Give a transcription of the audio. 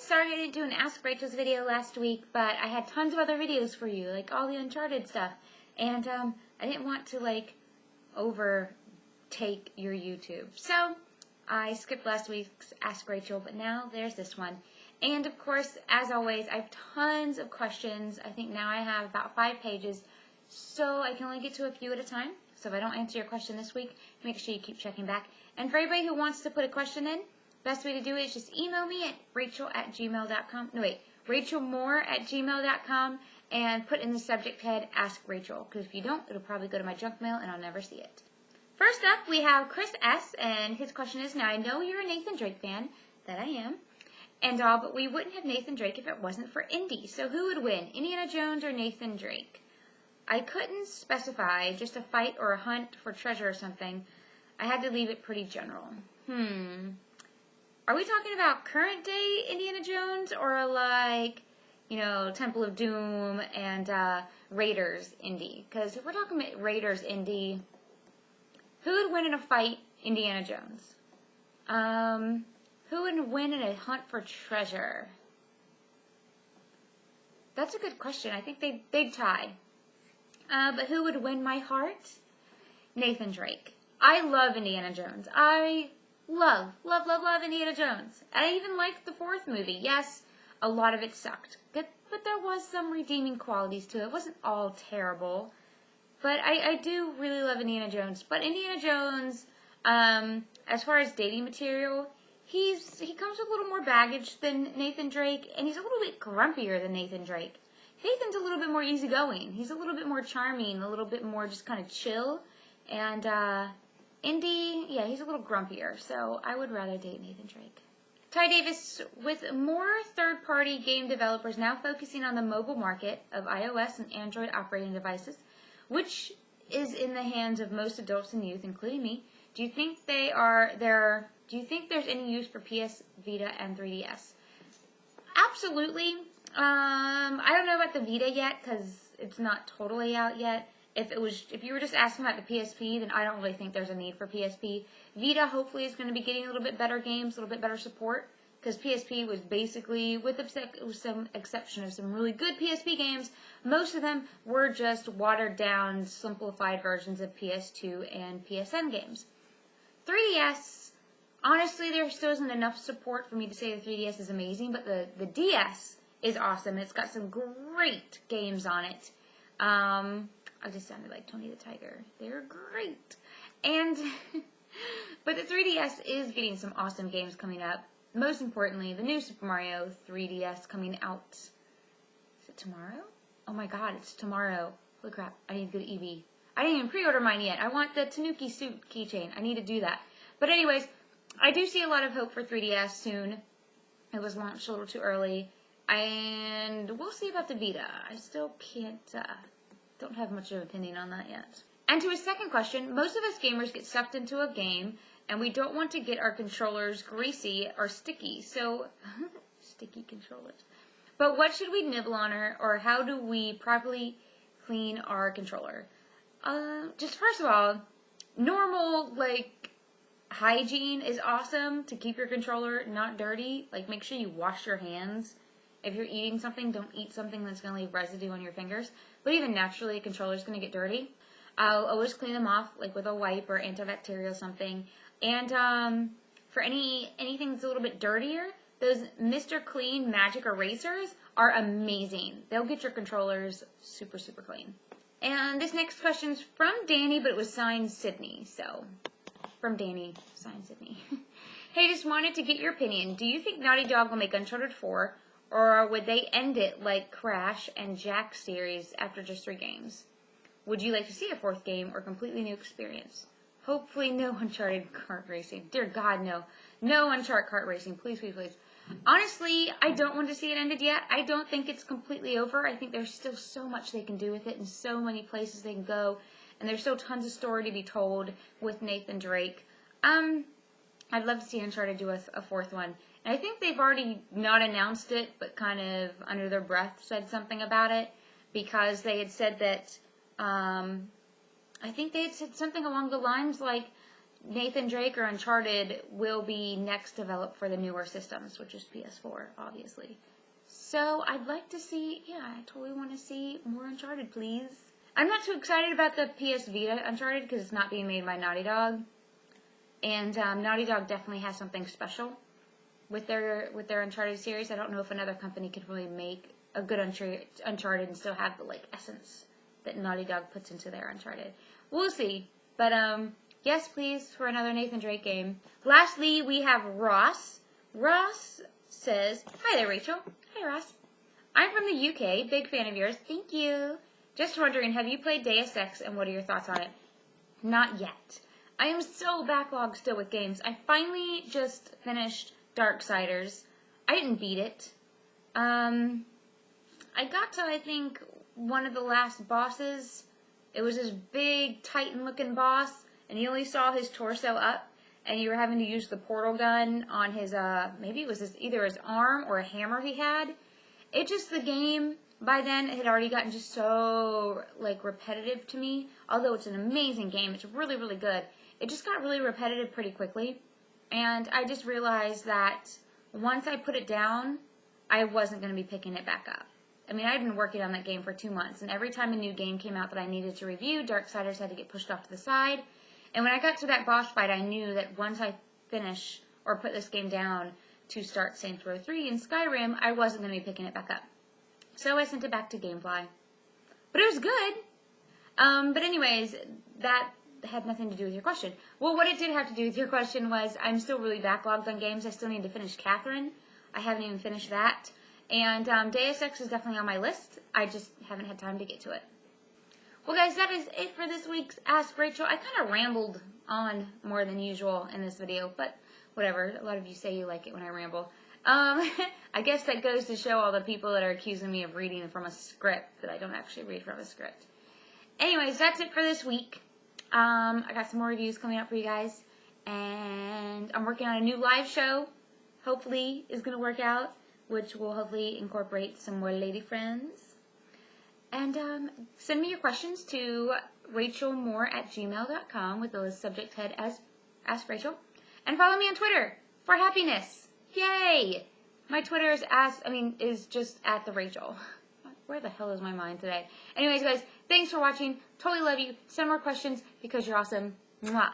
sorry I didn't do an Ask Rachel's video last week, but I had tons of other videos for you, like all the Uncharted stuff. And I didn't want to, like, overtake your YouTube. So I skipped last week's Ask Rachel, but now there's this one. And of course, as always, I have tons of questions. I think now I have about 5 pages, so I can only get to a few at a time. So if I don't answer your question this week, make sure you keep checking back. And for everybody who wants to put a question in, best way to do it is just email me at rachel@gmail.com. No, wait, rachelmoore@gmail.com and put in the subject head, Ask Rachel. Because if you don't, it'll probably go to my junk mail and I'll never see it. First up, we have Chris S. And his question is, now I know you're a Nathan Drake fan, that I am, and all, but we wouldn't have Nathan Drake if it wasn't for Indy. So who would win, Indiana Jones or Nathan Drake? I couldn't specify just a fight or a hunt for treasure or something. I had to leave it pretty general. Are we talking about current day Indiana Jones or like, you know, Temple of Doom and Raiders Indy? Because if we're talking about Raiders Indy, who would win in a fight, Indiana Jones? Who would win in a hunt for treasure? That's a good question. I think they'd tie. But who would win my heart? Nathan Drake. I love Indiana Jones. I love Indiana Jones. I even liked the 4th movie. Yes, a lot of it sucked. But there was some redeeming qualities to it. It wasn't all terrible. But I do really love Indiana Jones. But Indiana Jones, as far as dating material, he comes with a little more baggage than Nathan Drake, and he's a little bit grumpier than Nathan Drake. Nathan's a little bit more easygoing. He's a little bit more charming, a little bit more just kind of chill. And Indy, yeah, he's a little grumpier, so I would rather date Nathan Drake. Ty Davis, with more third-party game developers now focusing on the mobile market of iOS and Android operating devices, which is in the hands of most adults and youth, including me, do you think do you think there's any use for PS Vita and 3DS? Absolutely. I don't know about the Vita yet because it's not totally out yet. If you were just asking about the PSP, then I don't really think there's a need for PSP. Vita hopefully is going to be getting a little bit better games, a little bit better support, because PSP was basically, with some exception of some really good PSP games, most of them were just watered down, simplified versions of PS2 and PSN games. 3DS, honestly, there still isn't enough support for me to say the 3DS is amazing, but the DS is awesome. It's got some great games on it. I just sounded like Tony the Tiger. They're great. And, but the 3DS is getting some awesome games coming up. Most importantly, the new Super Mario 3DS coming out. Is it tomorrow? Oh my god, it's tomorrow. Holy crap, I need to go to EV. I didn't even pre-order mine yet. I want the Tanuki suit keychain. I need to do that. But anyways, I do see a lot of hope for 3DS soon. It was launched a little too early. And we'll see about the Vita. I still don't have much of an opinion on that yet. And to his second question, most of us gamers get sucked into a game and we don't want to get our controllers greasy or sticky. So, sticky controllers. But what should we nibble on or how do we properly clean our controller? Just first of all, normal, like, hygiene is awesome to keep your controller not dirty. Like, make sure you wash your hands. If you're eating something, don't eat something that's going to leave residue on your fingers. But even naturally, a controller's going to get dirty. I'll always clean them off, like with a wipe or antibacterial something. And for anything that's a little bit dirtier, those Mr. Clean magic erasers are amazing. They'll get your controllers super, super clean. And this next question's from Danny, but it was signed Sydney. So, from Danny, signed Sydney. Hey, just wanted to get your opinion. Do you think Naughty Dog will make Uncharted 4? Or would they end it like Crash and Jack series after just 3 games? Would you like to see a 4th game or completely new experience? Hopefully no Uncharted kart racing. Dear God, no. No Uncharted kart racing. Please, please, please. Honestly, I don't want to see it ended yet. I don't think it's completely over. I think there's still so much they can do with it and so many places they can go. And there's still tons of story to be told with Nathan Drake. I'd love to see Uncharted do a 4th one. And I think they've already not announced it, but kind of under their breath said something about it. Because they had said that, I think they had said something along the lines like, Nathan Drake or Uncharted will be next developed for the newer systems, which is PS4, obviously. So I'd like to see, yeah, I totally want to see more Uncharted, please. I'm not too excited about the PS Vita Uncharted because it's not being made by Naughty Dog. And Naughty Dog definitely has something special with their Uncharted series. I don't know if another company could really make a good Uncharted and still have the essence that Naughty Dog puts into their Uncharted. We'll see. But yes, please, for another Nathan Drake game. Lastly, we have Ross. Ross says, "Hi there, Rachel." Hi, Ross. "I'm from the UK. Big fan of yours. Thank you. Just wondering, have you played Deus Ex and what are your thoughts on it?" Not yet. I am so backlogged still with games. I finally just finished Darksiders. I didn't beat it. I got to, I think, one of the last bosses. It was this big, Titan-looking boss, and you only saw his torso up, and you were having to use the portal gun on his, maybe it was either his arm or a hammer he had. The game, by then, it had already gotten just so, repetitive to me. Although it's an amazing game, it's really, really good. It just got really repetitive pretty quickly. And I just realized that once I put it down, I wasn't going to be picking it back up. I mean, I'd been working on that game for 2 months, and every time a new game came out that I needed to review, Darksiders had to get pushed off to the side. And when I got to that boss fight, I knew that once I finish or put this game down to start Saints Row 3 and Skyrim, I wasn't going to be picking it back up. So I sent it back to Gamefly. But it was good. But anyways, that had nothing to do with your question. Well, what it did have to do with your question was I'm still really backlogged on games. I still need to finish Catherine. I haven't even finished that. And Deus Ex is definitely on my list. I just haven't had time to get to it. Well, guys, that is it for this week's Ask Rachel. I kind of rambled on more than usual in this video, but whatever. A lot of you say you like it when I ramble. I guess that goes to show all the people that are accusing me of reading from a script that I don't actually read from a script. Anyways, that's it for this week. I got some more reviews coming up for you guys, and I'm working on a new live show. Hopefully, is going to work out, which will hopefully incorporate some more lady friends. And send me your questions to rachelmoore@gmail.com with the subject head as Ask Rachel. And follow me on Twitter for happiness. Yay! My Twitter is just at the Rachel. Where the hell is my mind today? Anyways, guys, thanks for watching. Totally love you. Send more questions because you're awesome. Mwah.